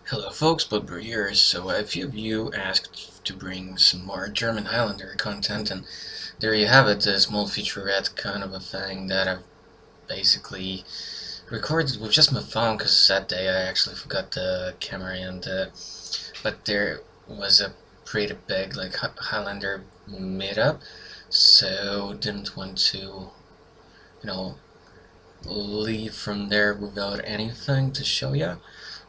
Hello folks, Bugbear here. So a few of you asked to bring some more German Highlander content, and there you have it, a small featurette kind of a thing that I've basically recorded with just my phone, because that day I actually forgot the camera, and but there was a pretty big like Highlander meetup, so didn't want to, leave from there without anything to show you.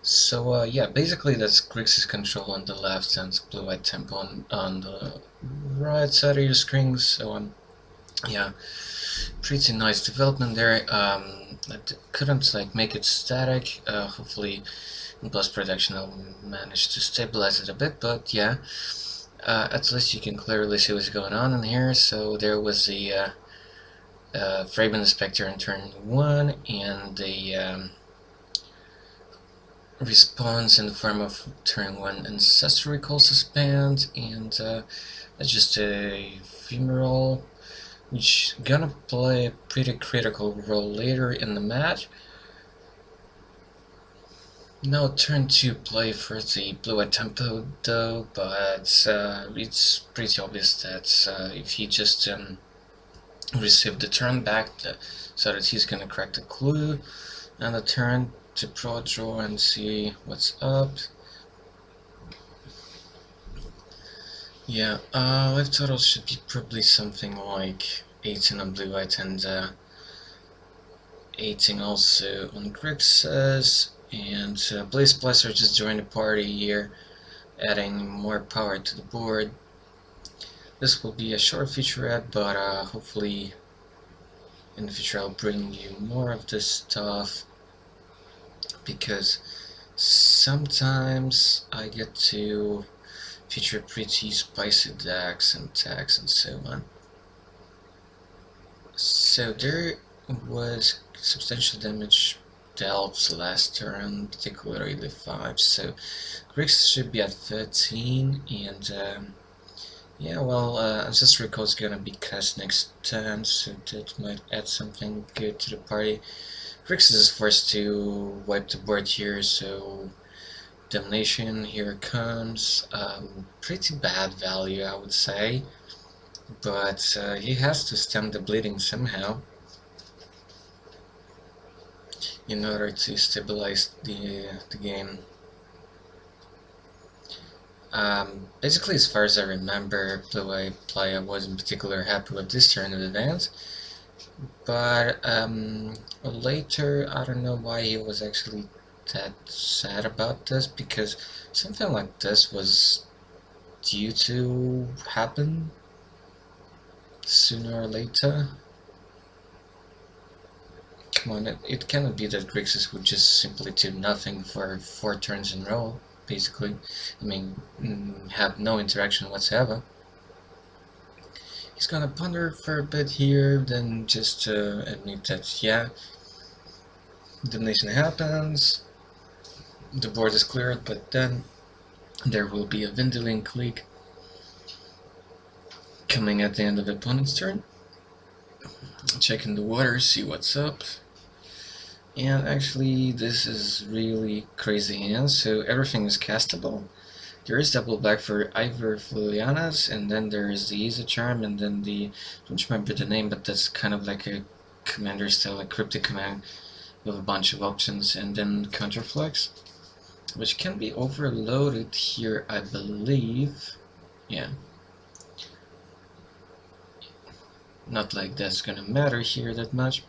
So yeah, basically that's Grixis control on the left and blue-white tempo on the right side of your screen. So yeah, pretty nice development there. I couldn't like make it static. Hopefully in post-production I'll manage to stabilize it a bit. But yeah, at least you can clearly see what's going on in here. So there was the fragment inspector in turn 1 and the response in the form of turn 1 ancestor recall suspend, and that's just a femoral, which gonna play a pretty critical role later in the match. Now turn 2 play for the blue-white tempo though, but it's pretty obvious that if he just received the turn back, so that he's gonna crack the clue, and the turn to pro draw and see what's up. Yeah, life total should be probably something like 18 on blue white and 18 also on Grixis, and Blaze Blaster just joined the party here, adding more power to the board. This will be a short featurette, but hopefully in the future I'll bring you more of this stuff, because sometimes I get to feature pretty spicy decks and tags and so on. So there was substantial damage dealt last turn, particularly the 5, so Grixis should be at 13, and yeah, well, Ancestor Recall is gonna be cast next turn, so that might add something good to the party. Grixis is forced to wipe the board here, so Damnation, here it comes. Pretty bad value, I would say, but he has to stem the bleeding somehow in order to stabilize the game. Basically, as far as I remember, the way I wasn't particularly happy with this turn of events, but later, I don't know why he was actually that sad about this, because something like this was due to happen sooner or later. Come on, it cannot be that Grixis would just simply do nothing for 4 turns in a row, basically. I mean, have no interaction whatsoever. He's gonna ponder for a bit here, then just admit that, yeah, damnation happens, the board is cleared, but then there will be a Vindling click coming at the end of the opponent's turn. Checking the water, see what's up. And actually, this is really crazy hand, so everything is castable. There is double back for Ivor Fluianas, and then there is the Easy Charm, and then the, I don't remember the name, but that's kind of like a commander style, a cryptic command with a bunch of options, and then Counterflex, which can be overloaded here, I believe. Yeah. Not like that's gonna matter here that much.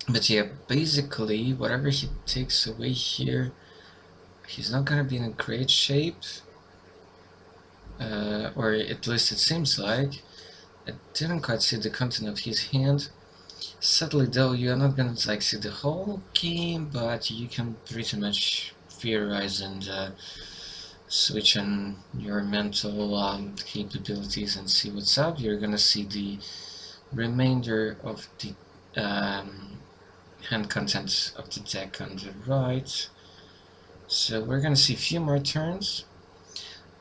But yeah, basically, whatever he takes away here, he's not gonna be in a great shape. Or at least it seems like. I didn't quite see the content of his hand. Sadly though, you're not gonna like see the whole game, but you can pretty much theorize and switch on your mental capabilities and see what's up. You're gonna see the remainder of the hand contents of the deck on the right. So we're gonna see a few more turns,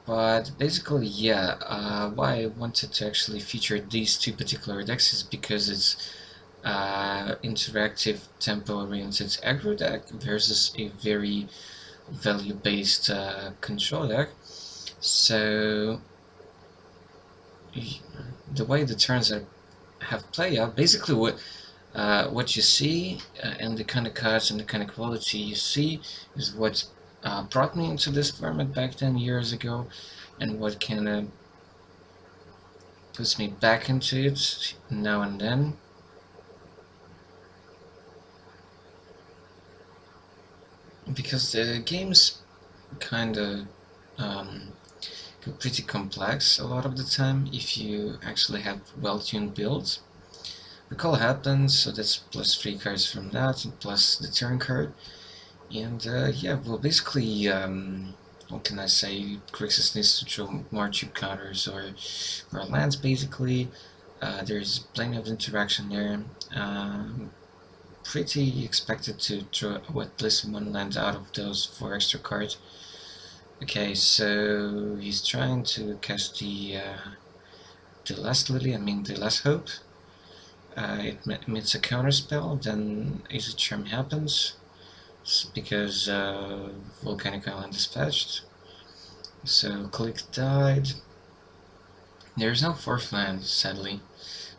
but basically, yeah, why I wanted to actually feature these 2 particular decks is because it's interactive tempo oriented aggro deck versus a very value-based control deck. So the way the turns have played out, basically what you see and the kind of cards and the kind of quality you see is what brought me into this format back 10 years ago, and what kind of puts me back into it now and then. Because the game's kind of pretty complex a lot of the time if you actually have well-tuned builds. Recall happens, so that's plus 3 cards from that, and plus the turn card. And yeah, well, basically, what can I say? Grixis needs to draw more cheap counters or lands, basically. There's plenty of interaction there. Pretty expected to draw at least 1 land out of those 4 extra cards. Okay, so he's trying to cast the last lily, the last hope. It emits a counter spell, then Ace of Charm happens because Volcanic Island is fetched. So click died. There's no 4th land, sadly,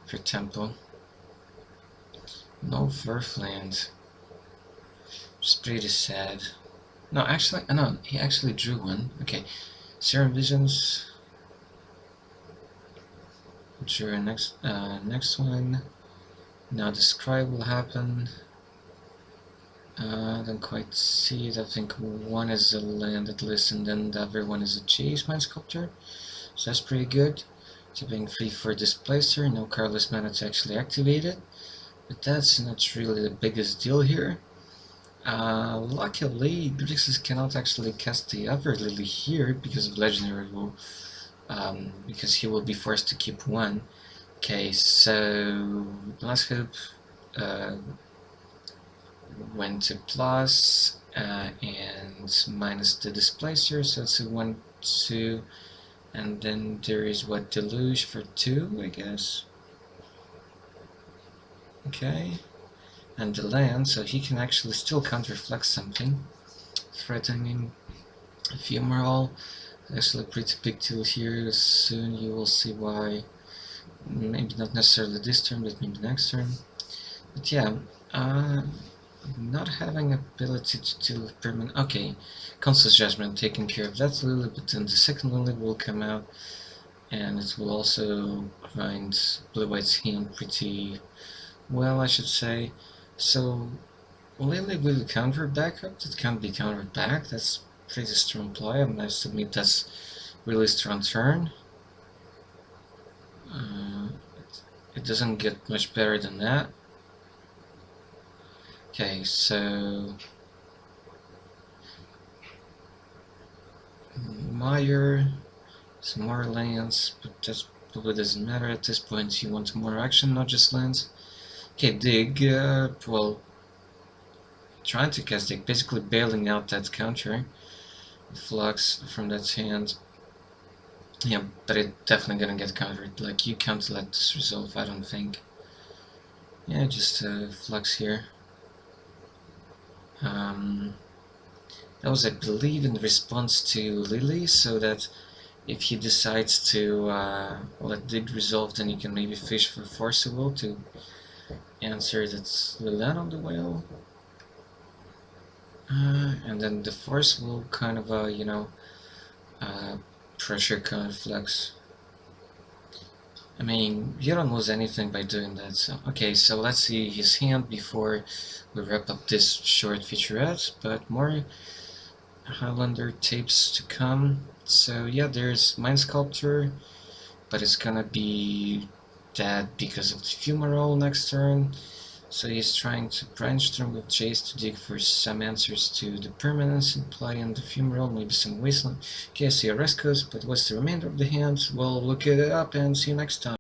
for Temple. No 4th land. It's pretty sad. No, actually, no, he actually drew one. Okay, Serum Visions. Drew next one. Now the Scry will happen. I don't quite see it. I think one is a land at least, and then the other one is a Chase Mind Sculptor. So that's pretty good. Keeping free for Displacer, no cardless mana to actually activate it. But that's not really the biggest deal here. Luckily, Grixis cannot actually cast the other Lily here because of Legendary Rule, because he will be forced to keep one. Okay, so Last Hope went to plus and minus the Displacer, so it's a 1-2, and then there is what, Deluge for 2, I guess. Okay. And the land, so he can actually still counterflex something, threatening Ephemeral. Actually a pretty big deal here. Soon you will see why. Maybe not necessarily this turn, but maybe next turn. But yeah, not having ability to deal with permanent. Okay, Council's Judgment taking care of that Lily, but then the second Lily will come out, and it will also grind Blue-White's hand pretty well, I should say. So Lily will counter backup. That can't be countered back. That's pretty strong play. I must admit that's really strong turn. It doesn't get much better than that. Okay, so Meyer, some more lands, but that probably doesn't matter at this point. You want more action, not just lands. Okay, Dig, well, trying to cast Dig, basically bailing out that counter Flux from that hand. Yeah, but it's definitely gonna get countered. Like, you can't let this resolve, I don't think. Yeah, just Flux here. That was, I believe, in response to Lily, so that if he decides to let Dig resolve, then you can maybe fish for Forcible to answer that Liliana on the whale. And then the Force will kind of, pressure Flex. I mean, you don't lose anything by doing that. So okay, so let's see his hand before we wrap up this short featurette, but more Highlander tapes to come. So yeah, there's Mind Sculptor, but it's gonna be dead because of the Fumarole next turn. So he's trying to brainstorm with Chase to dig for some answers to the permanence in play on the Fumarole, maybe some Wasteland. Okay, I see a Rescos, but what's the remainder of the hand? Well, look it up and see you next time.